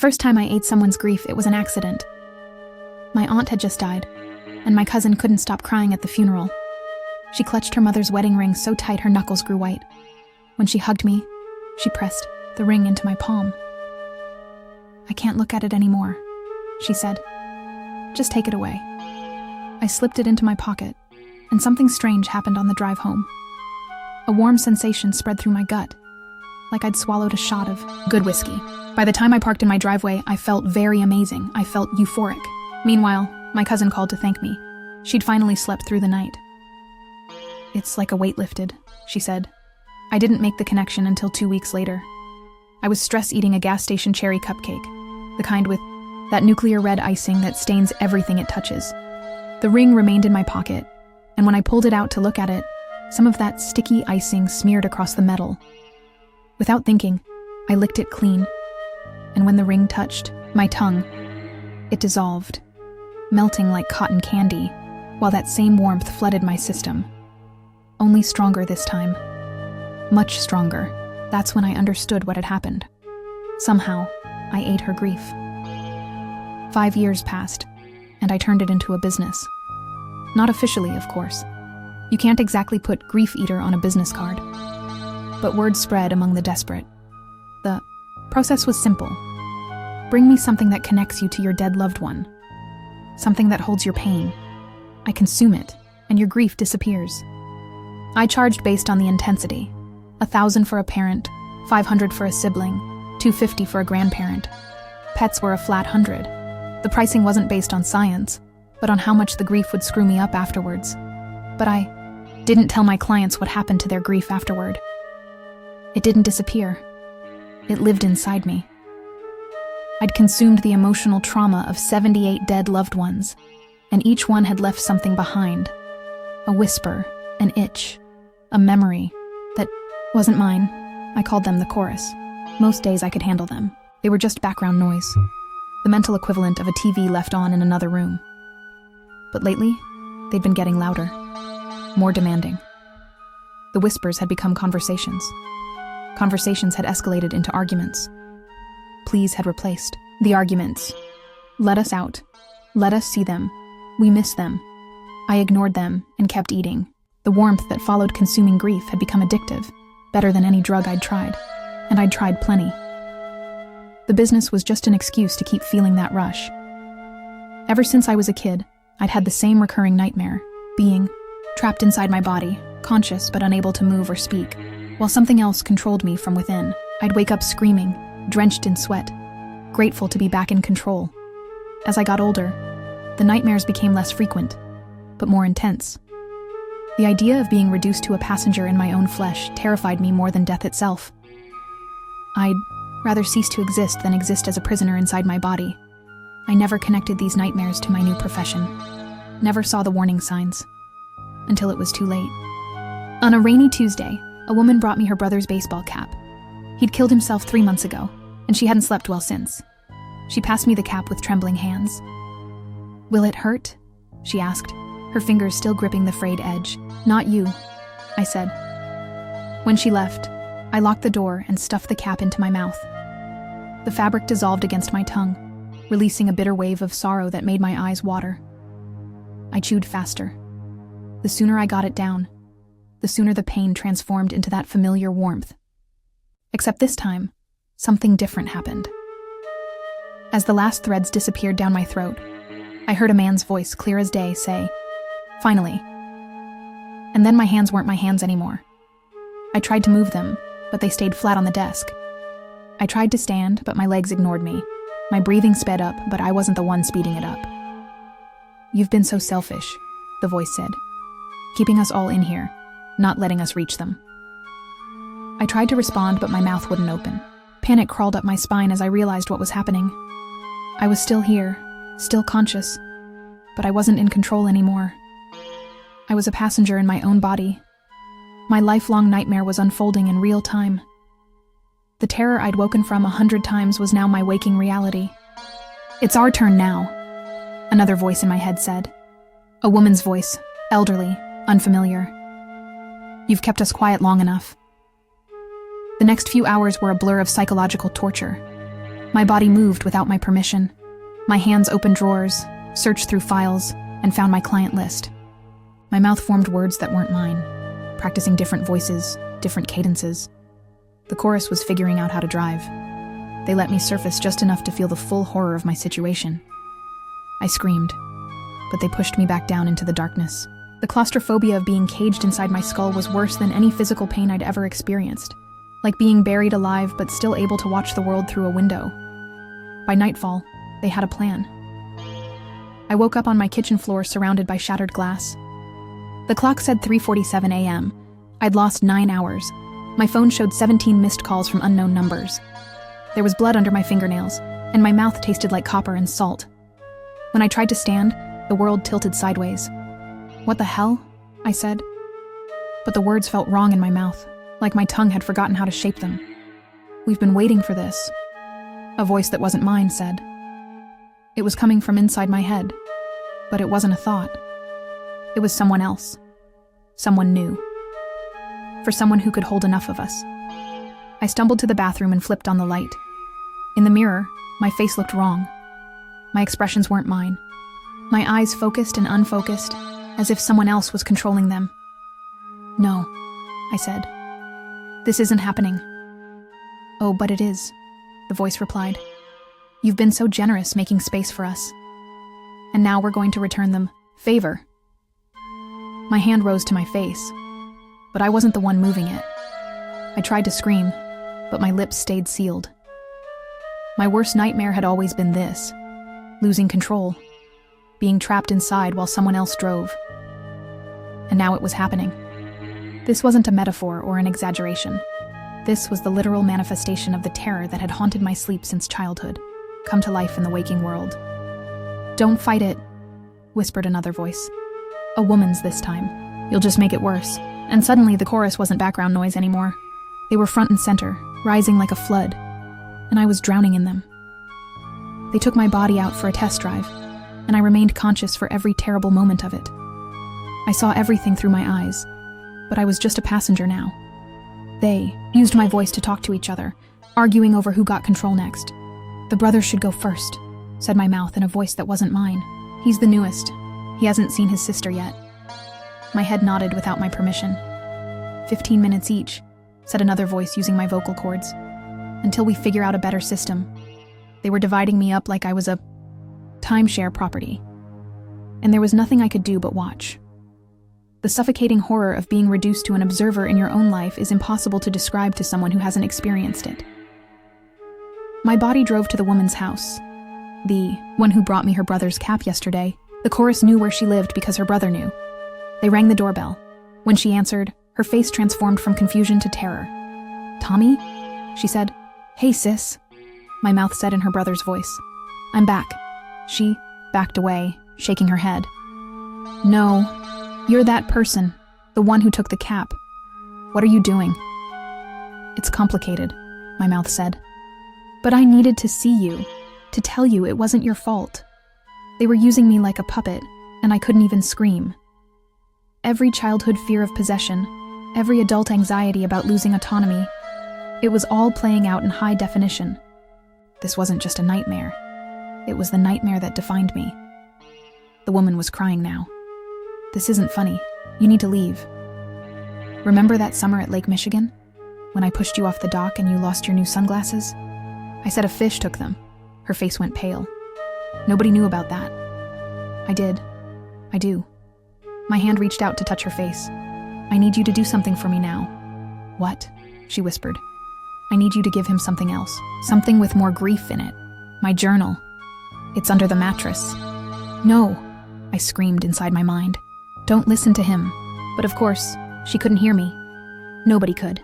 first time I ate someone's grief, it was an accident. My aunt had just died, and my cousin couldn't stop crying at the funeral. She clutched her mother's wedding ring so tight her knuckles grew white. When she hugged me, she pressed the ring into my palm. "I can't look at it anymore," she said. "Just take it away." I slipped it into my pocket, and something strange happened on the drive home. A warm sensation spread through my gut, like I'd swallowed a shot of good whiskey. By the time I parked in my driveway, I felt very amazing. I felt euphoric. Meanwhile, my cousin called to thank me. She'd finally slept through the night. "It's like a weight lifted," she said. I didn't make the connection until 2 weeks later. I was stress eating a gas station cherry cupcake, the kind with that nuclear red icing that stains everything it touches. The ring remained in my pocket, and when I pulled it out to look at it, some of that sticky icing smeared across the metal. Without thinking, I licked it clean, and when the ring touched my tongue, it dissolved, melting like cotton candy, while that same warmth flooded my system. Only stronger this time. Much stronger. That's when I understood what had happened. Somehow, I ate her grief. 5 years passed, and I turned it into a business. Not officially, of course. You can't exactly put grief eater on a business card. But word spread among the desperate. The process was simple. Bring me something that connects you to your dead loved one. Something that holds your pain. I consume it, and your grief disappears. I charged based on the intensity. 1,000 for a parent, 500 for a sibling, 250 for a grandparent. Pets were a flat 100. The pricing wasn't based on science, but on how much the grief would screw me up afterwards. But I didn't tell my clients what happened to their grief afterward. It didn't disappear. It lived inside me. I'd consumed the emotional trauma of 78 dead loved ones, and each one had left something behind. A whisper, an itch, a memory that wasn't mine. I called them the chorus. Most days I could handle them. They were just background noise, the mental equivalent of a TV left on in another room. But lately, they'd been getting louder, more demanding. The whispers had become conversations. Conversations had escalated into arguments. Pleas had replaced the arguments. Let us out. Let us see them. We miss them. I ignored them and kept eating. The warmth that followed consuming grief had become addictive, better than any drug I'd tried, and I'd tried plenty. The business was just an excuse to keep feeling that rush. Ever since I was a kid, I'd had the same recurring nightmare, being trapped inside my body, conscious but unable to move or speak, while something else controlled me from within. I'd wake up screaming, drenched in sweat, grateful to be back in control. As I got older, the nightmares became less frequent, but more intense. The idea of being reduced to a passenger in my own flesh terrified me more than death itself. I'd rather cease to exist than exist as a prisoner inside my body. I never connected these nightmares to my new profession, never saw the warning signs, until it was too late. On a rainy Tuesday, a woman brought me her brother's baseball cap. He'd killed himself 3 months ago, and she hadn't slept well since. She passed me the cap with trembling hands. "Will it hurt?" she asked, her fingers still gripping the frayed edge. "Not you," I said. When she left, I locked the door and stuffed the cap into my mouth. The fabric dissolved against my tongue, releasing a bitter wave of sorrow that made my eyes water. I chewed faster. The sooner I got it down, the sooner the pain transformed into that familiar warmth. Except this time, something different happened. As the last threads disappeared down my throat, I heard a man's voice, clear as day, say, "Finally." And then my hands weren't my hands anymore. I tried to move them, but they stayed flat on the desk. I tried to stand, but my legs ignored me. My breathing sped up, but I wasn't the one speeding it up. "You've been so selfish," the voice said, "keeping us all in here, not letting us reach them." I tried to respond, but my mouth wouldn't open. Panic crawled up my spine as I realized what was happening. I was still here, still conscious, but I wasn't in control anymore. I was a passenger in my own body. My lifelong nightmare was unfolding in real time. The terror I'd woken from 100 times was now my waking reality. "It's our turn now," another voice in my head said. A woman's voice, elderly, unfamiliar. "You've kept us quiet long enough." The next few hours were a blur of psychological torture. My body moved without my permission. My hands opened drawers, searched through files, and found my client list. My mouth formed words that weren't mine, practicing different voices, different cadences. The chorus was figuring out how to drive. They let me surface just enough to feel the full horror of my situation. I screamed, but they pushed me back down into the darkness. The claustrophobia of being caged inside my skull was worse than any physical pain I'd ever experienced, like being buried alive but still able to watch the world through a window. By nightfall, they had a plan. I woke up on my kitchen floor surrounded by shattered glass. The clock said 3:47 a.m. I'd lost 9 hours. My phone showed 17 missed calls from unknown numbers. There was blood under my fingernails, and my mouth tasted like copper and salt. When I tried to stand, the world tilted sideways. "What the hell?" I said. But the words felt wrong in my mouth, like my tongue had forgotten how to shape them. "We've been waiting for this," a voice that wasn't mine said. It was coming from inside my head, but it wasn't a thought. It was someone else. Someone new. For someone who could hold enough of us. I stumbled to the bathroom and flipped on the light. In the mirror, my face looked wrong. My expressions weren't mine. My eyes focused and unfocused, as if someone else was controlling them. "No," I said. "This isn't happening." "Oh, but it is," the voice replied. "You've been so generous making space for us. And now we're going to return them favor." My hand rose to my face, but I wasn't the one moving it. I tried to scream, but my lips stayed sealed. My worst nightmare had always been this: losing control, being trapped inside while someone else drove. And now it was happening. This wasn't a metaphor or an exaggeration. This was the literal manifestation of the terror that had haunted my sleep since childhood, come to life in the waking world. "Don't fight it," whispered another voice. A woman's this time. "You'll just make it worse." And suddenly the chorus wasn't background noise anymore. They were front and center, rising like a flood, and I was drowning in them. They took my body out for a test drive, and I remained conscious for every terrible moment of it. I saw everything through my eyes, but I was just a passenger now. They used my voice to talk to each other, arguing over who got control next. "The brothers should go first," said my mouth in a voice that wasn't mine. "He's the newest. He hasn't seen his sister yet." My head nodded without my permission. 15 minutes each, said another voice using my vocal cords. "Until we figure out a better system." They were dividing me up like I was a timeshare property. And there was nothing I could do but watch. The suffocating horror of being reduced to an observer in your own life is impossible to describe to someone who hasn't experienced it. My body drove to the woman's house. The one who brought me her brother's cap yesterday. The chorus knew where she lived because her brother knew. They rang the doorbell. When she answered, her face transformed from confusion to terror. "Tommy?" she said. "Hey, sis," my mouth said in her brother's voice. "I'm back." She backed away, shaking her head. "No, you're that person, the one who took the cap. What are you doing?" "It's complicated," my mouth said. "But I needed to see you, to tell you it wasn't your fault. They were using me like a puppet, and I couldn't even scream. Every childhood fear of possession, every adult anxiety about losing autonomy, it was all playing out in high definition. This wasn't just a nightmare. It was the nightmare that defined me." The woman was crying now. "This isn't funny. You need to leave. Remember that summer at Lake Michigan? When I pushed you off the dock and you lost your new sunglasses? I said a fish took them." Her face went pale. "Nobody knew about that." "I did. I do." My hand reached out to touch her face. "I need you to do something for me now." "What?" she whispered. "I need you to give him something else. Something with more grief in it. My journal. It's under the mattress." "No," I screamed inside my mind. "Don't listen to him." But of course, she couldn't hear me. Nobody could.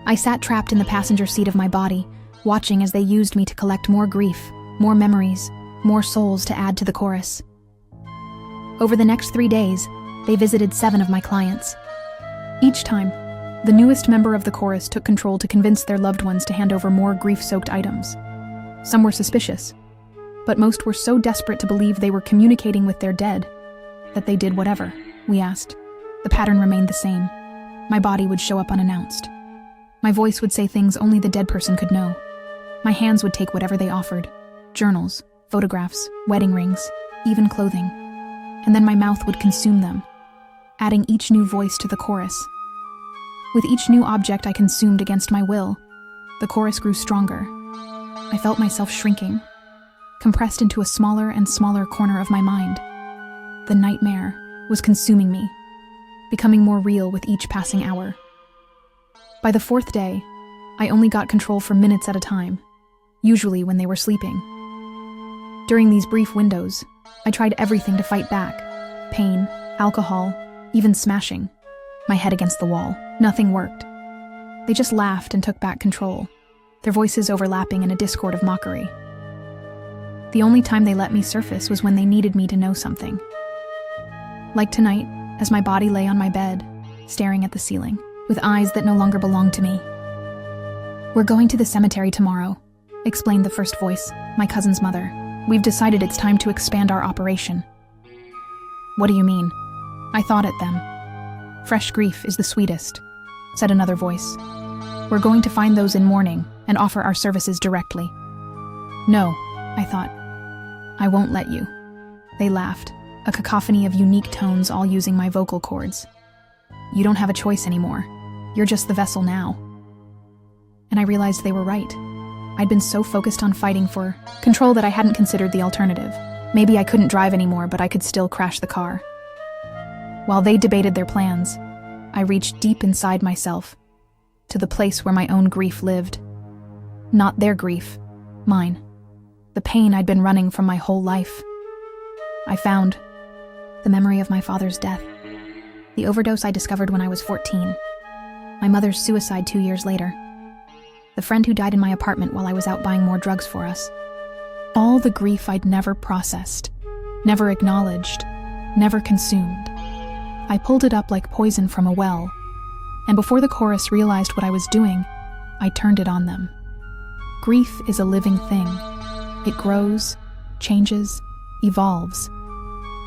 I sat trapped in the passenger seat of my body, watching as they used me to collect more grief, more memories, more souls to add to the chorus. Over the next 3 days, they visited 7 of my clients. Each time, the newest member of the chorus took control to convince their loved ones to hand over more grief-soaked items. Some were suspicious, but most were so desperate to believe they were communicating with their dead that they did whatever we asked. The pattern remained the same. My body would show up unannounced. My voice would say things only the dead person could know. My hands would take whatever they offered: journals, photographs, wedding rings, even clothing. And then my mouth would consume them, adding each new voice to the chorus. With each new object I consumed against my will, the chorus grew stronger. I felt myself shrinking, compressed into a smaller and smaller corner of my mind. The nightmare was consuming me, becoming more real with each passing hour. By the fourth day, I only got control for minutes at a time, usually when they were sleeping. During these brief windows, I tried everything to fight back: pain, alcohol, even smashing my head against the wall. Nothing worked. They just laughed and took back control, their voices overlapping in a discord of mockery. The only time they let me surface was when they needed me to know something. Like tonight, as my body lay on my bed, staring at the ceiling, with eyes that no longer belonged to me. "We're going to the cemetery tomorrow," explained the first voice, my cousin's mother. "We've decided it's time to expand our operation." "What do you mean?" I thought at them. "Fresh grief is the sweetest," said another voice. "We're going to find those in mourning and offer our services directly." "No," I thought. "I won't let you." They laughed, a cacophony of unique tones all using my vocal cords. "You don't have a choice anymore. You're just the vessel now." And I realized they were right. I'd been so focused on fighting for control that I hadn't considered the alternative. Maybe I couldn't drive anymore, but I could still crash the car. While they debated their plans, I reached deep inside myself, to the place where my own grief lived. Not their grief, mine. The pain I'd been running from my whole life. I found the memory of my father's death, the overdose I discovered when I was 14, my mother's suicide 2 years later, the friend who died in my apartment while I was out buying more drugs for us. All the grief I'd never processed, never acknowledged, never consumed. I pulled it up like poison from a well, and before the chorus realized what I was doing, I turned it on them. Grief is a living thing. It grows, changes, evolves,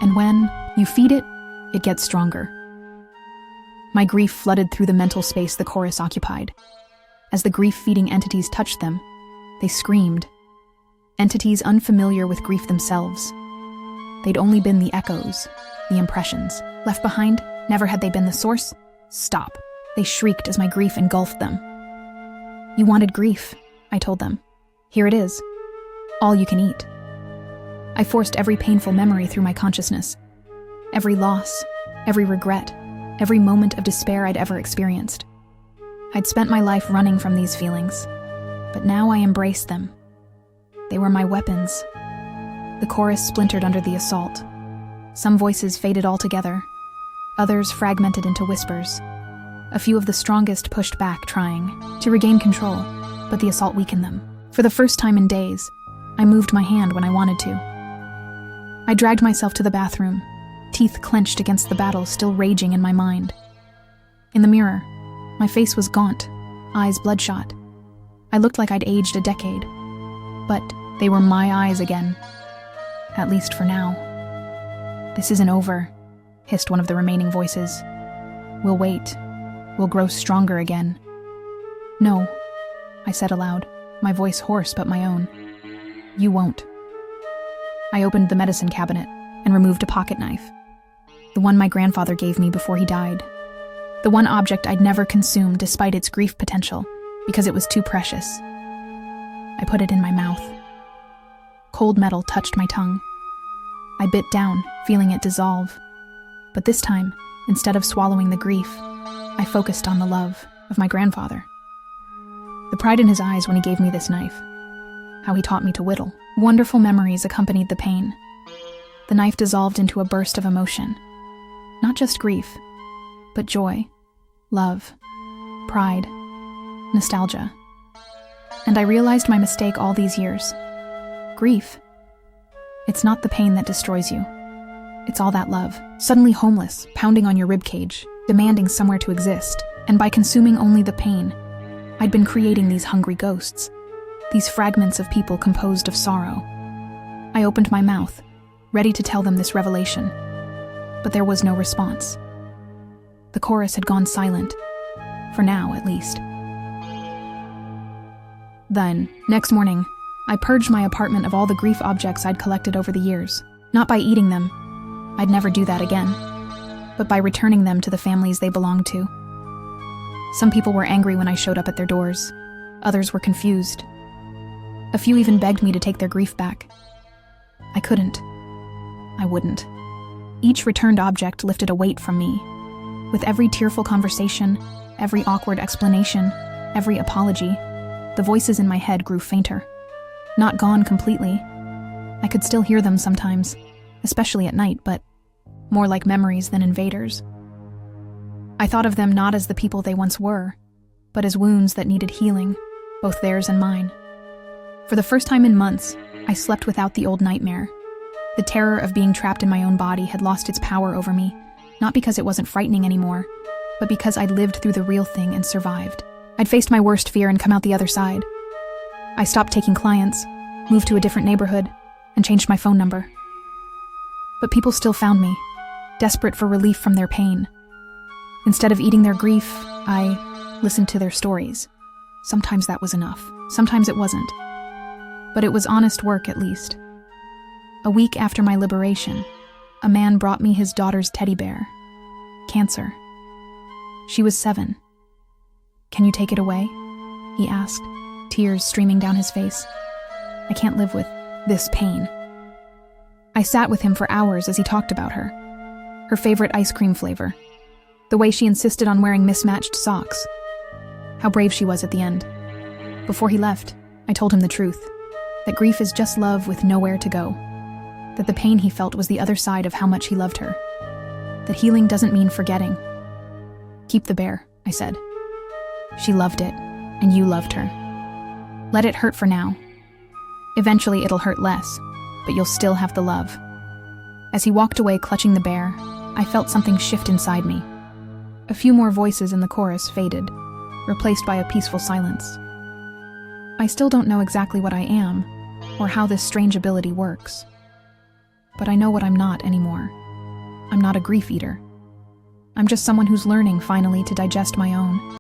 and when you feed it, it gets stronger. My grief flooded through the mental space the chorus occupied. As the grief-feeding entities touched them, they screamed. Entities unfamiliar with grief themselves. They'd only been the echoes, the impressions. Left behind, never had they been the source. Stop, they shrieked as my grief engulfed them. "You wanted grief," I told them. "Here it is. All you can eat." I forced every painful memory through my consciousness. Every loss, every regret, every moment of despair I'd ever experienced. I'd spent my life running from these feelings, but now I embraced them. They were my weapons. The chorus splintered under the assault. Some voices faded altogether. Others fragmented into whispers. A few of the strongest pushed back, trying to regain control, but the assault weakened them. For the first time in days, I moved my hand when I wanted to. I dragged myself to the bathroom, teeth clenched against the battle still raging in my mind. In the mirror, my face was gaunt, eyes bloodshot. I looked like I'd aged a decade, but they were my eyes again, at least for now. "This isn't over," hissed one of the remaining voices. "We'll wait. We'll grow stronger again." "No," I said aloud, my voice hoarse but my own. "You won't." I opened the medicine cabinet and removed a pocket knife, the one my grandfather gave me before he died. The one object I'd never consumed despite its grief potential, because it was too precious. I put it in my mouth. Cold metal touched my tongue. I bit down, feeling it dissolve. But this time, instead of swallowing the grief, I focused on the love of my grandfather. The pride in his eyes when he gave me this knife. How he taught me to whittle. Wonderful memories accompanied the pain. The knife dissolved into a burst of emotion. Not just grief, but joy, love, pride, nostalgia. And I realized my mistake all these years. Grief. It's not the pain that destroys you. It's all that love. Suddenly homeless, pounding on your ribcage, demanding somewhere to exist. And by consuming only the pain, I'd been creating these hungry ghosts. These fragments of people composed of sorrow. I opened my mouth, ready to tell them this revelation. But there was no response. The chorus had gone silent. For now, at least. Then, next morning, I purged my apartment of all the grief objects I'd collected over the years. Not by eating them. I'd never do that again. But by returning them to the families they belonged to. Some people were angry when I showed up at their doors. Others were confused. A few even begged me to take their grief back. I couldn't. I wouldn't. Each returned object lifted a weight from me. With every tearful conversation, every awkward explanation, every apology, the voices in my head grew fainter. Not gone completely. I could still hear them sometimes, especially at night, but more like memories than invaders. I thought of them not as the people they once were, but as wounds that needed healing, both theirs and mine. For the first time in months, I slept without the old nightmare. The terror of being trapped in my own body had lost its power over me, not because it wasn't frightening anymore, but because I'd lived through the real thing and survived. I'd faced my worst fear and come out the other side. I stopped taking clients, moved to a different neighborhood, and changed my phone number. But people still found me, desperate for relief from their pain. Instead of eating their grief, I listened to their stories. Sometimes that was enough. Sometimes it wasn't. But it was honest work, at least. A week after my liberation, a man brought me his daughter's teddy bear. Cancer. She was 7. "Can you take it away?" he asked, tears streaming down his face. "I can't live with this pain." I sat with him for hours as he talked about her favorite ice cream flavor, the way she insisted on wearing mismatched socks, how brave she was at the end. Before he left, I told him the truth, that grief is just love with nowhere to go, that the pain he felt was the other side of how much he loved her, that healing doesn't mean forgetting. "Keep the bear," I said. "She loved it, and you loved her. Let it hurt for now. Eventually it'll hurt less, but you'll still have the love." As he walked away clutching the bear, I felt something shift inside me. A few more voices in the chorus faded, replaced by a peaceful silence. I still don't know exactly what I am, or how this strange ability works. But I know what I'm not anymore. I'm not a grief eater. I'm just someone who's learning, finally, to digest my own.